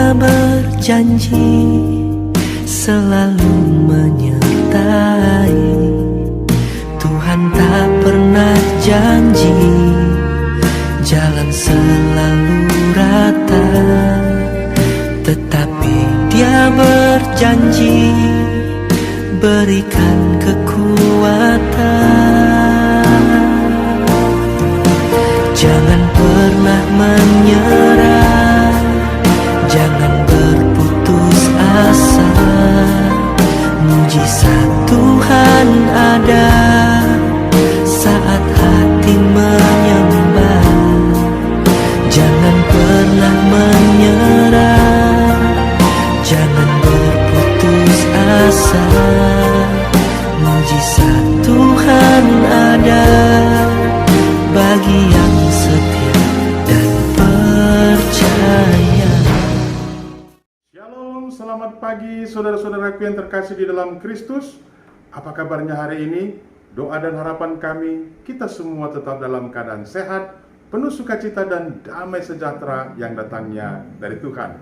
Dia berjanji selalu menyertai. Tuhan tak pernah janji jalan selalu rata, tetapi Dia berjanji berikan kekuatan. Jangan pernah menyerah, jangan berputus asa. Mujizat Tuhan ada saat hati menyembah. Jangan pernah menyerah, jangan berputus asa. Mujizat Tuhan ada bagi yang setia dan percaya. Shalom, selamat pagi saudara-saudaraku yang terkasih di dalam Kristus. Apa kabarnya hari ini? Doa dan harapan kami, kita semua tetap dalam keadaan sehat, penuh sukacita dan damai sejahtera yang datangnya dari Tuhan.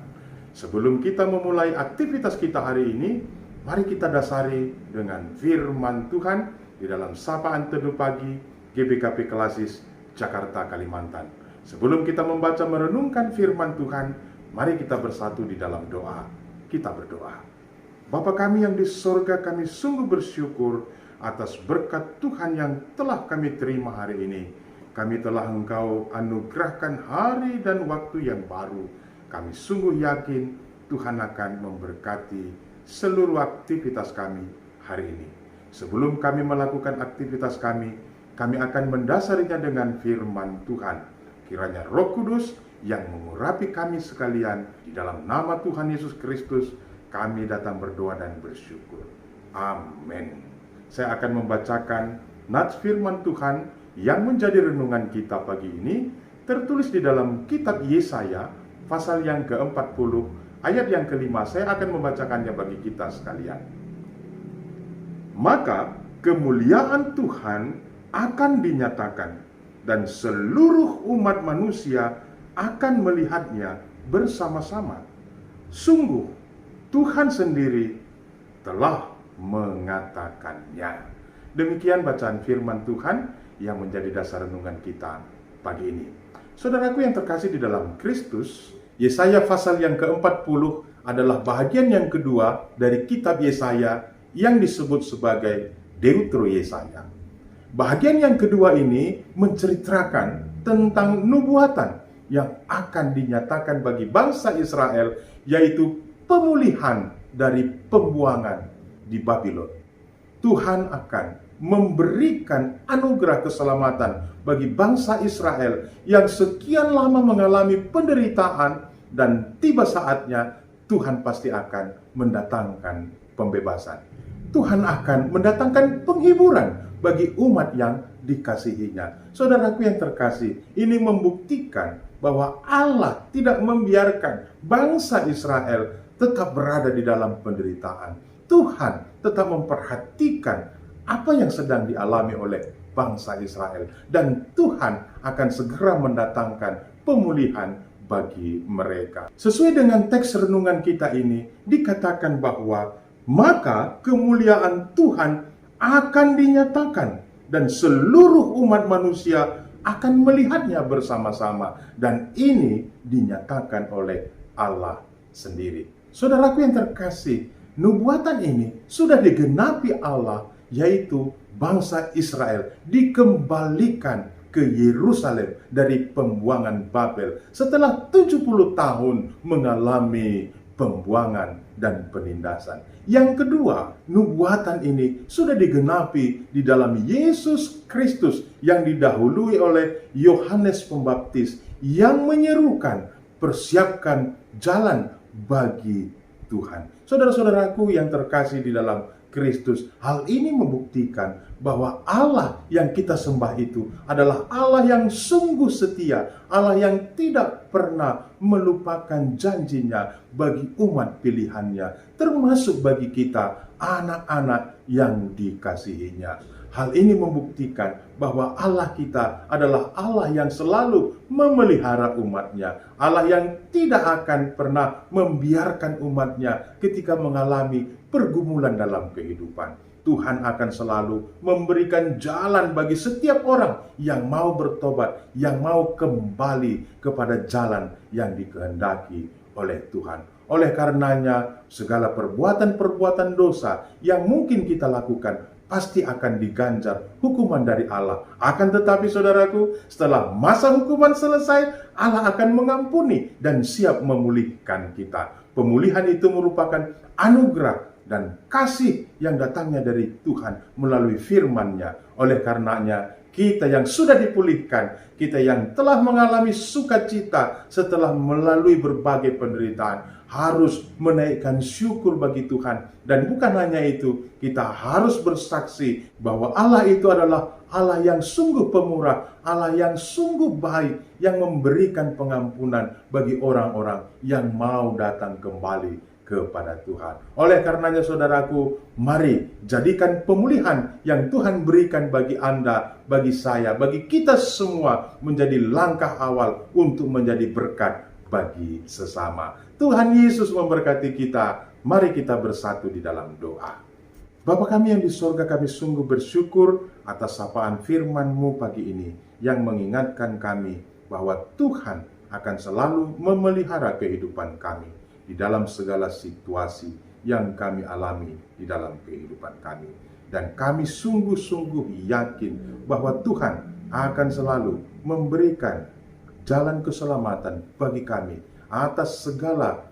Sebelum kita memulai aktivitas kita hari ini, mari kita dasari dengan firman Tuhan di dalam Sapaan Teduh Pagi GBKP Klasis Jakarta, Kalimantan. Sebelum kita membaca merenungkan firman Tuhan, mari kita bersatu di dalam doa. Kita berdoa. Bapa kami yang di sorga, kami sungguh bersyukur atas berkat Tuhan yang telah kami terima hari ini. Kami telah Engkau anugerahkan hari dan waktu yang baru. Kami sungguh yakin Tuhan akan memberkati seluruh aktivitas kami hari ini. Sebelum kami melakukan aktivitas kami akan mendasarinya dengan firman Tuhan. Kiranya Roh Kudus yang mengurapi kami sekalian, di dalam nama Tuhan Yesus Kristus kami datang berdoa dan bersyukur. Amin. Saya akan membacakan nats firman Tuhan yang menjadi renungan kita pagi ini, tertulis di dalam kitab Yesaya pasal yang ke-40 ayat yang ke-5. Saya akan membacakannya bagi kita sekalian. Maka kemuliaan Tuhan akan dinyatakan, dan seluruh umat manusia akan melihatnya bersama-sama. Sungguh Tuhan sendiri telah mengatakannya. Demikian bacaan firman Tuhan yang menjadi dasar renungan kita pagi ini. Saudaraku yang terkasih di dalam Kristus, Yesaya pasal yang ke-40 adalah bahagian yang kedua dari kitab Yesaya yang disebut sebagai Deutero Yesaya. Bahagian yang kedua ini menceritakan tentang nubuatan yang akan dinyatakan bagi bangsa Israel, yaitu pemulihan dari pembuangan di Babylon. Tuhan akan memberikan anugerah keselamatan bagi bangsa Israel yang sekian lama mengalami penderitaan, dan tiba saatnya Tuhan pasti akan mendatangkan pembebasan. Tuhan akan mendatangkan penghiburan bagi umat yang dikasihinya. Saudaraku yang terkasih, ini membuktikan bahwa Allah tidak membiarkan bangsa Israel tetap berada di dalam penderitaan. Tuhan tetap memperhatikan apa yang sedang dialami oleh bangsa Israel, dan Tuhan akan segera mendatangkan pemulihan bagi mereka. Sesuai dengan teks renungan kita ini, dikatakan bahwa maka kemuliaan Tuhan akan dinyatakan, dan seluruh umat manusia akan melihatnya bersama-sama, dan ini dinyatakan oleh Allah sendiri. Saudaraku yang terkasih, nubuatan ini sudah digenapi Allah, yaitu bangsa Israel dikembalikan ke Yerusalem dari pembuangan Babel setelah 70 tahun mengalami pembuangan dan penindasan. Yang kedua, nubuatan ini sudah digenapi di dalam Yesus Kristus yang didahului oleh Yohanes Pembaptis yang menyerukan, persiapkan jalan bagi Tuhan. Saudara-saudaraku yang terkasih di dalam Kristus, hal ini membuktikan bahwa Allah yang kita sembah itu adalah Allah yang sungguh setia, Allah yang tidak pernah melupakan janjinya bagi umat pilihannya, termasuk bagi kita, anak-anak yang dikasihinya. Hal ini membuktikan bahwa Allah kita adalah Allah yang selalu memelihara umatnya. Allah yang tidak akan pernah membiarkan umatnya ketika mengalami pergumulan dalam kehidupan. Tuhan akan selalu memberikan jalan bagi setiap orang yang mau bertobat, yang mau kembali kepada jalan yang dikehendaki oleh Tuhan. Oleh karenanya, segala perbuatan-perbuatan dosa yang mungkin kita lakukan pasti akan diganjar hukuman dari Allah. Akan tetapi saudaraku, setelah masa hukuman selesai, Allah akan mengampuni dan siap memulihkan kita. Pemulihan itu merupakan anugerah dan kasih yang datangnya dari Tuhan melalui firman-Nya. Oleh karenanya, kita yang sudah dipulihkan, kita yang telah mengalami sukacita setelah melalui berbagai penderitaan, harus menaikkan syukur bagi Tuhan. Dan bukan hanya itu, kita harus bersaksi bahwa Allah itu adalah Allah yang sungguh pemurah, Allah yang sungguh baik, yang memberikan pengampunan bagi orang-orang yang mau datang kembali kepada Tuhan. Oleh karenanya saudaraku, mari jadikan pemulihan yang Tuhan berikan bagi Anda, bagi saya, bagi kita semua menjadi langkah awal untuk menjadi berkat bagi sesama. Tuhan Yesus memberkati kita. Mari kita bersatu di dalam doa. Bapa kami yang di sorga, kami sungguh bersyukur atas sapaan firman-Mu pagi ini yang mengingatkan kami bahwa Tuhan akan selalu memelihara kehidupan kami di dalam segala situasi yang kami alami di dalam kehidupan kami. Dan kami sungguh-sungguh yakin bahwa Tuhan akan selalu memberikan jalan keselamatan bagi kami atas segala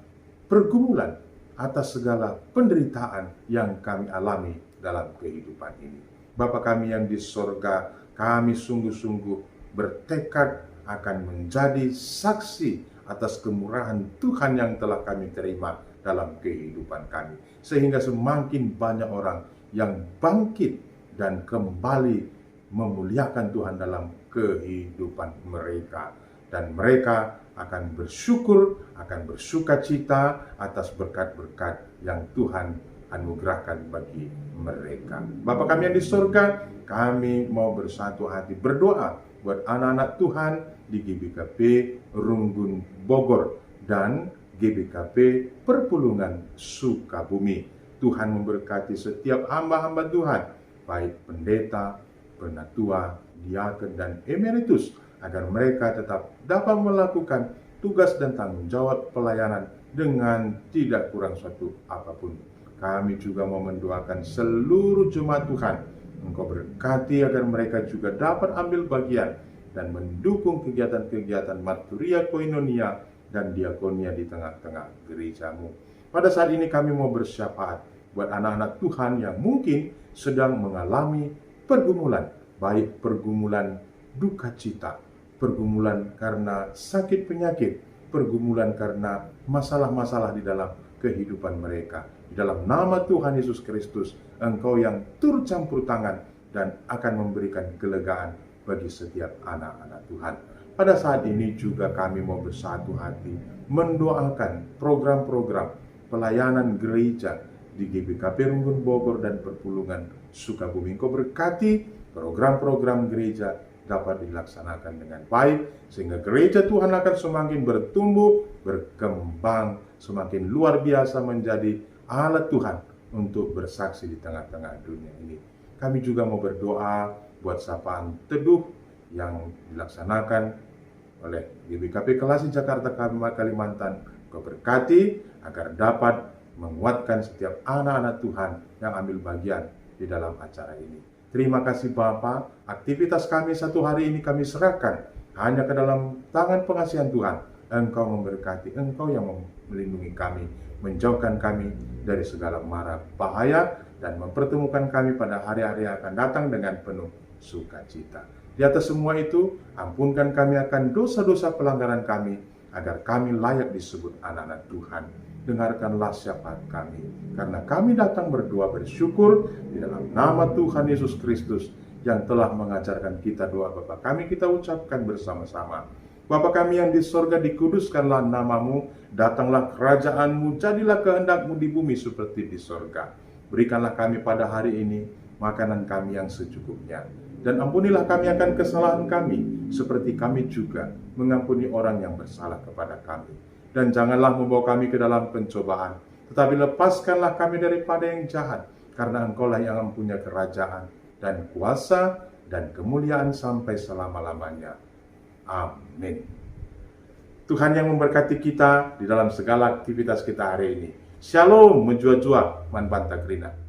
pergumulan, atas segala penderitaan yang kami alami dalam kehidupan ini. Bapa kami yang di sorga, kami sungguh-sungguh bertekad akan menjadi saksi atas kemurahan Tuhan yang telah kami terima dalam kehidupan kami. Sehingga semakin banyak orang yang bangkit dan kembali memuliakan Tuhan dalam kehidupan mereka. Dan mereka akan bersyukur, akan bersukacita atas berkat-berkat yang Tuhan anugerahkan bagi mereka. Bapa kami yang di surga, kami mau bersatu hati berdoa buat anak-anak Tuhan di GBKP Runggun Bogor dan GBKP Perpulungan Sukabumi. Tuhan memberkati setiap hamba-hamba Tuhan, baik pendeta, penatua, diaken, dan emeritus, agar mereka tetap dapat melakukan tugas dan tanggung jawab pelayanan dengan tidak kurang suatu apapun. Kami juga mau mendoakan seluruh jemaat Tuhan. Engkau berkati agar mereka juga dapat ambil bagian dan mendukung kegiatan-kegiatan Marturia Koinonia dan diakonia di tengah-tengah gerejamu. Pada saat ini kami mau bersyafaat buat anak-anak Tuhan yang mungkin sedang mengalami pergumulan, baik pergumulan duka cita, pergumulan karena sakit penyakit, pergumulan karena masalah-masalah di dalam kehidupan mereka. Di dalam nama Tuhan Yesus Kristus, Engkau yang turut campur tangan dan akan memberikan kelegaan bagi setiap anak-anak Tuhan. Pada saat ini juga kami mau bersatu hati mendoakan program-program pelayanan gereja di GBKP Runggun Bogor dan Perpulungan Sukabumi. Engkau berkati program-program gereja dapat dilaksanakan dengan baik, sehingga gereja Tuhan akan semakin bertumbuh, berkembang, semakin luar biasa menjadi alat Tuhan untuk bersaksi di tengah-tengah dunia ini. Kami juga mau berdoa buat sapaan teduh yang dilaksanakan oleh GBKP Kelasi Jakarta Kalimantan. Kau berkati agar dapat menguatkan setiap anak-anak Tuhan yang ambil bagian di dalam acara ini. Terima kasih Bapa, aktivitas kami satu hari ini kami serahkan hanya ke dalam tangan pengasihan Tuhan. Engkau memberkati, Engkau yang melindungi kami, menjauhkan kami dari segala mara bahaya, dan mempertemukan kami pada hari-hari yang akan datang dengan penuh sukacita. Di atas semua itu, ampunkan kami akan dosa-dosa pelanggaran kami, agar kami layak disebut anak-anak Tuhan. Dengarkanlah syafaat kami, karena kami datang berdoa bersyukur di dalam nama Tuhan Yesus Kristus yang telah mengajarkan kita doa Bapa kami, kita ucapkan bersama-sama. Bapa kami yang di sorga, dikuduskanlah namamu, datanglah kerajaanmu, jadilah kehendakmu di bumi seperti di sorga. Berikanlah kami pada hari ini makanan kami yang secukupnya. Dan ampunilah kami akan kesalahan kami, seperti kami juga mengampuni orang yang bersalah kepada kami. Dan janganlah membawa kami ke dalam pencobaan, tetapi lepaskanlah kami daripada yang jahat, karena Engkaulah yang mempunyai kerajaan, dan kuasa, dan kemuliaan sampai selama-lamanya. Amin. Tuhan yang memberkati kita di dalam segala aktivitas kita hari ini. Shalom, menjua-jua, manpanta grina.